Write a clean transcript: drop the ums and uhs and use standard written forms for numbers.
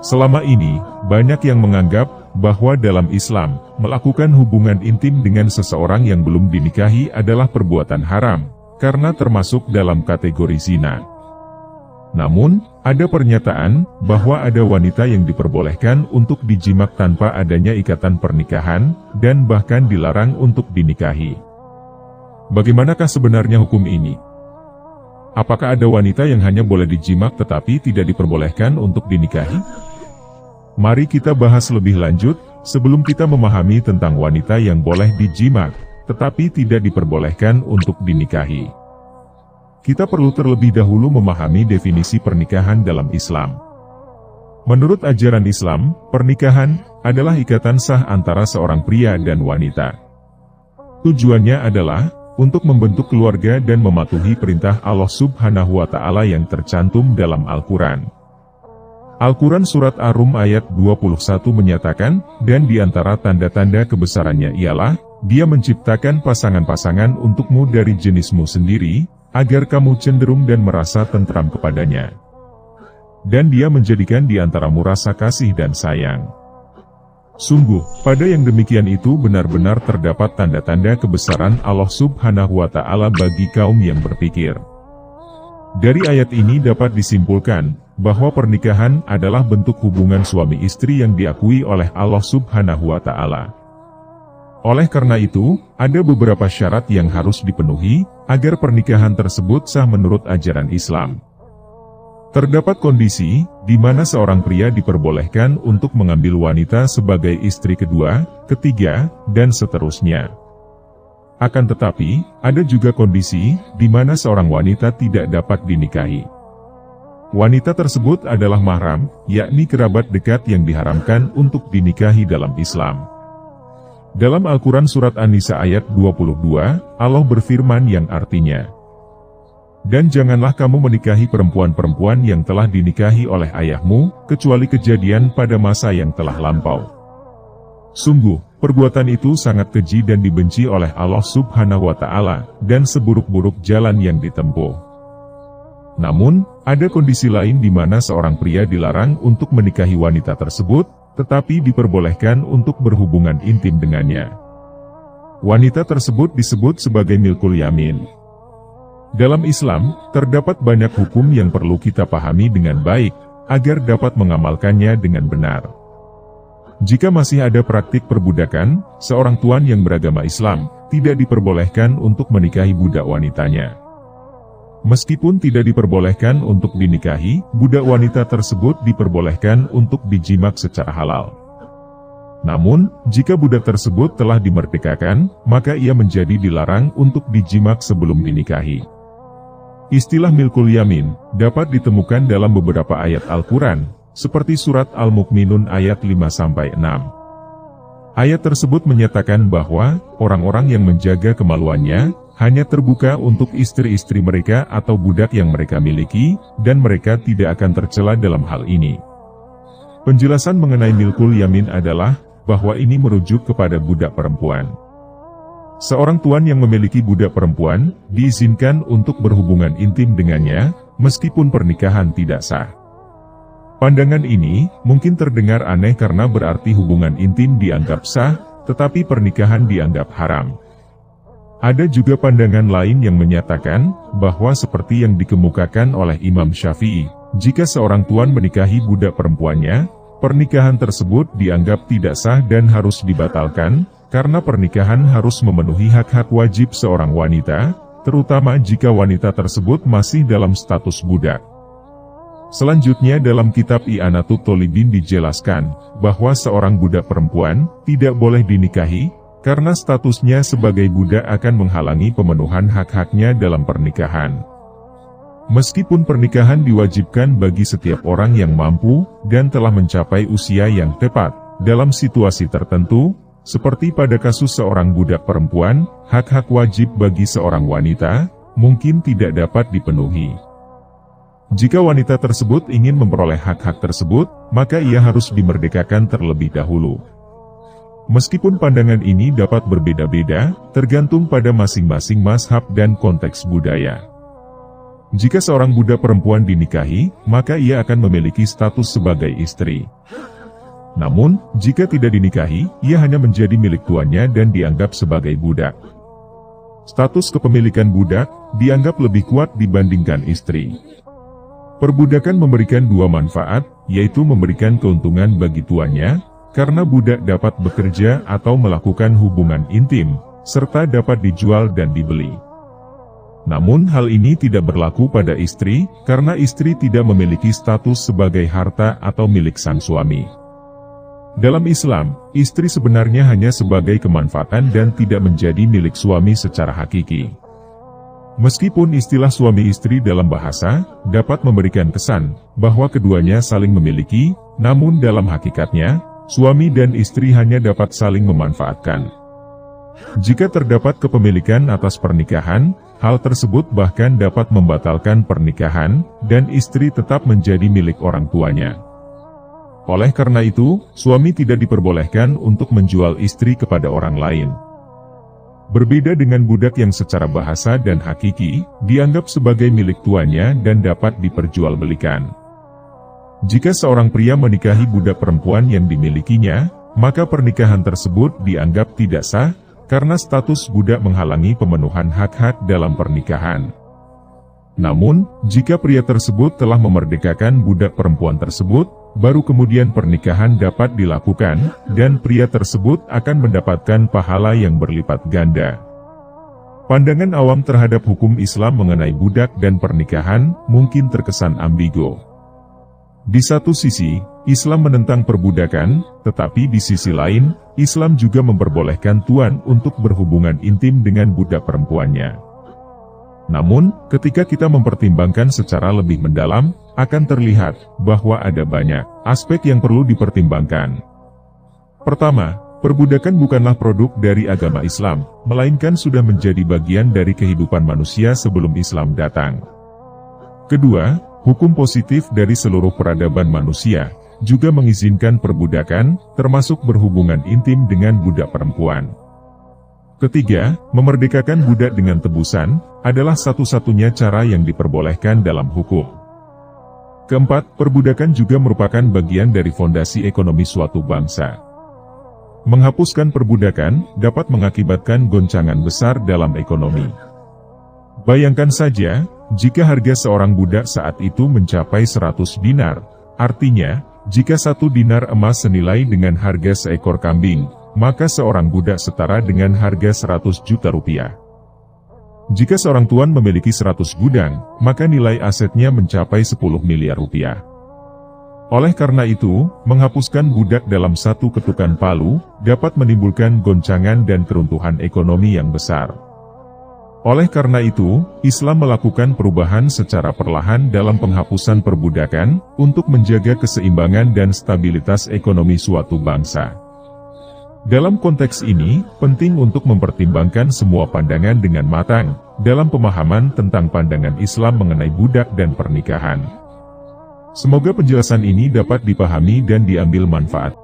Selama ini, banyak yang menganggap bahwa dalam Islam, melakukan hubungan intim dengan seseorang yang belum dinikahi adalah perbuatan haram, karena termasuk dalam kategori zina. Namun, ada pernyataan bahwa ada wanita yang diperbolehkan untuk dijimak tanpa adanya ikatan pernikahan, dan bahkan dilarang untuk dinikahi. Bagaimanakah sebenarnya hukum ini? Apakah ada wanita yang hanya boleh dijimak tetapi tidak diperbolehkan untuk dinikahi? Mari kita bahas lebih lanjut, sebelum kita memahami tentang wanita yang boleh dijimak, tetapi tidak diperbolehkan untuk dinikahi. Kita perlu terlebih dahulu memahami definisi pernikahan dalam Islam. Menurut ajaran Islam, pernikahan adalah ikatan sah antara seorang pria dan wanita. Tujuannya adalah untuk membentuk keluarga dan mematuhi perintah Allah Subhanahu wa Ta'ala yang tercantum dalam Al-Quran. Al-Quran Surat Ar-Rum ayat 21 menyatakan, dan di antara tanda-tanda kebesarannya ialah, Dia menciptakan pasangan-pasangan untukmu dari jenismu sendiri, agar kamu cenderung dan merasa tentram kepadanya. Dan Dia menjadikan di antaramu rasa kasih dan sayang. Sungguh, pada yang demikian itu benar-benar terdapat tanda-tanda kebesaran Allah Subhanahu wa Ta'ala bagi kaum yang berpikir. Dari ayat ini dapat disimpulkan bahwa pernikahan adalah bentuk hubungan suami istri yang diakui oleh Allah Subhanahu wa Ta'ala. Oleh karena itu, ada beberapa syarat yang harus dipenuhi agar pernikahan tersebut sah menurut ajaran Islam. Terdapat kondisi di mana seorang pria diperbolehkan untuk mengambil wanita sebagai istri kedua, ketiga, dan seterusnya. Akan tetapi, ada juga kondisi di mana seorang wanita tidak dapat dinikahi. Wanita tersebut adalah mahram, yakni kerabat dekat yang diharamkan untuk dinikahi dalam Islam. Dalam Al-Quran Surat An-Nisa ayat 22, Allah berfirman yang artinya, dan janganlah kamu menikahi perempuan-perempuan yang telah dinikahi oleh ayahmu, kecuali kejadian pada masa yang telah lampau. Sungguh, perbuatan itu sangat keji dan dibenci oleh Allah Subhanahu wa Ta'ala, dan seburuk-buruk jalan yang ditempuh. Namun, ada kondisi lain di mana seorang pria dilarang untuk menikahi wanita tersebut, tetapi diperbolehkan untuk berhubungan intim dengannya. Wanita tersebut disebut sebagai milkul yamin. Dalam Islam, terdapat banyak hukum yang perlu kita pahami dengan baik, agar dapat mengamalkannya dengan benar. Jika masih ada praktik perbudakan, seorang tuan yang beragama Islam tidak diperbolehkan untuk menikahi budak wanitanya. Meskipun tidak diperbolehkan untuk dinikahi, budak wanita tersebut diperbolehkan untuk dijimak secara halal. Namun, jika budak tersebut telah dimerdekakan, maka ia menjadi dilarang untuk dijimak sebelum dinikahi. Istilah milkul yamin dapat ditemukan dalam beberapa ayat Al-Quran, seperti surat Al-Mu'minun ayat 5-6. Ayat tersebut menyatakan bahwa orang-orang yang menjaga kemaluannya hanya terbuka untuk istri-istri mereka atau budak yang mereka miliki, dan mereka tidak akan tercela dalam hal ini. Penjelasan mengenai milkul yamin adalah bahwa ini merujuk kepada budak perempuan. Seorang tuan yang memiliki budak perempuan diizinkan untuk berhubungan intim dengannya, meskipun pernikahan tidak sah. Pandangan ini mungkin terdengar aneh karena berarti hubungan intim dianggap sah, tetapi pernikahan dianggap haram. Ada juga pandangan lain yang menyatakan bahwa seperti yang dikemukakan oleh Imam Syafi'i, jika seorang tuan menikahi budak perempuannya, pernikahan tersebut dianggap tidak sah dan harus dibatalkan, karena pernikahan harus memenuhi hak-hak wajib seorang wanita, terutama jika wanita tersebut masih dalam status budak. Selanjutnya dalam kitab I'anatut Tholibin dijelaskan bahwa seorang budak perempuan tidak boleh dinikahi, karena statusnya sebagai budak akan menghalangi pemenuhan hak-haknya dalam pernikahan. Meskipun pernikahan diwajibkan bagi setiap orang yang mampu dan telah mencapai usia yang tepat, dalam situasi tertentu, seperti pada kasus seorang budak perempuan, hak-hak wajib bagi seorang wanita mungkin tidak dapat dipenuhi. Jika wanita tersebut ingin memperoleh hak-hak tersebut, maka ia harus dimerdekakan terlebih dahulu. Meskipun pandangan ini dapat berbeda-beda, tergantung pada masing-masing mazhab dan konteks budaya. Jika seorang budak perempuan dinikahi, maka ia akan memiliki status sebagai istri. Namun, jika tidak dinikahi, ia hanya menjadi milik tuannya dan dianggap sebagai budak. Status kepemilikan budak dianggap lebih kuat dibandingkan istri. Perbudakan memberikan dua manfaat, yaitu memberikan keuntungan bagi tuannya, karena budak dapat bekerja atau melakukan hubungan intim, serta dapat dijual dan dibeli. Namun hal ini tidak berlaku pada istri, karena istri tidak memiliki status sebagai harta atau milik sang suami. Dalam Islam, istri sebenarnya hanya sebagai kemanfaatan dan tidak menjadi milik suami secara hakiki. Meskipun istilah suami istri dalam bahasa dapat memberikan kesan bahwa keduanya saling memiliki, namun dalam hakikatnya, suami dan istri hanya dapat saling memanfaatkan. Jika terdapat kepemilikan atas pernikahan, hal tersebut bahkan dapat membatalkan pernikahan, dan istri tetap menjadi milik orang tuanya. Oleh karena itu, suami tidak diperbolehkan untuk menjual istri kepada orang lain. Berbeda dengan budak yang secara bahasa dan hakiki, dianggap sebagai milik tuannya dan dapat diperjualbelikan. Jika seorang pria menikahi budak perempuan yang dimilikinya, maka pernikahan tersebut dianggap tidak sah, karena status budak menghalangi pemenuhan hak-hak dalam pernikahan. Namun, jika pria tersebut telah memerdekakan budak perempuan tersebut, baru kemudian pernikahan dapat dilakukan, dan pria tersebut akan mendapatkan pahala yang berlipat ganda. Pandangan awam terhadap hukum Islam mengenai budak dan pernikahan mungkin terkesan ambigu. Di satu sisi, Islam menentang perbudakan, tetapi di sisi lain, Islam juga memperbolehkan tuan untuk berhubungan intim dengan budak perempuannya. Namun, ketika kita mempertimbangkan secara lebih mendalam, akan terlihat bahwa ada banyak aspek yang perlu dipertimbangkan. Pertama, perbudakan bukanlah produk dari agama Islam, melainkan sudah menjadi bagian dari kehidupan manusia sebelum Islam datang. Kedua, hukum positif dari seluruh peradaban manusia juga mengizinkan perbudakan, termasuk berhubungan intim dengan budak perempuan. Ketiga, memerdekakan budak dengan tebusan adalah satu-satunya cara yang diperbolehkan dalam hukum. Keempat, perbudakan juga merupakan bagian dari fondasi ekonomi suatu bangsa. Menghapuskan perbudakan dapat mengakibatkan goncangan besar dalam ekonomi. Bayangkan saja, jika harga seorang budak saat itu mencapai 100 dinar, artinya, jika 1 dinar emas senilai dengan harga seekor kambing, maka seorang budak setara dengan harga 100 juta rupiah. Jika seorang tuan memiliki 100 gudang, maka nilai asetnya mencapai 10 miliar rupiah. Oleh karena itu, menghapuskan budak dalam satu ketukan palu, dapat menimbulkan goncangan dan keruntuhan ekonomi yang besar. Oleh karena itu, Islam melakukan perubahan secara perlahan dalam penghapusan perbudakan, untuk menjaga keseimbangan dan stabilitas ekonomi suatu bangsa. Dalam konteks ini, penting untuk mempertimbangkan semua pandangan dengan matang, dalam pemahaman tentang pandangan Islam mengenai budak dan pernikahan. Semoga penjelasan ini dapat dipahami dan diambil manfaat.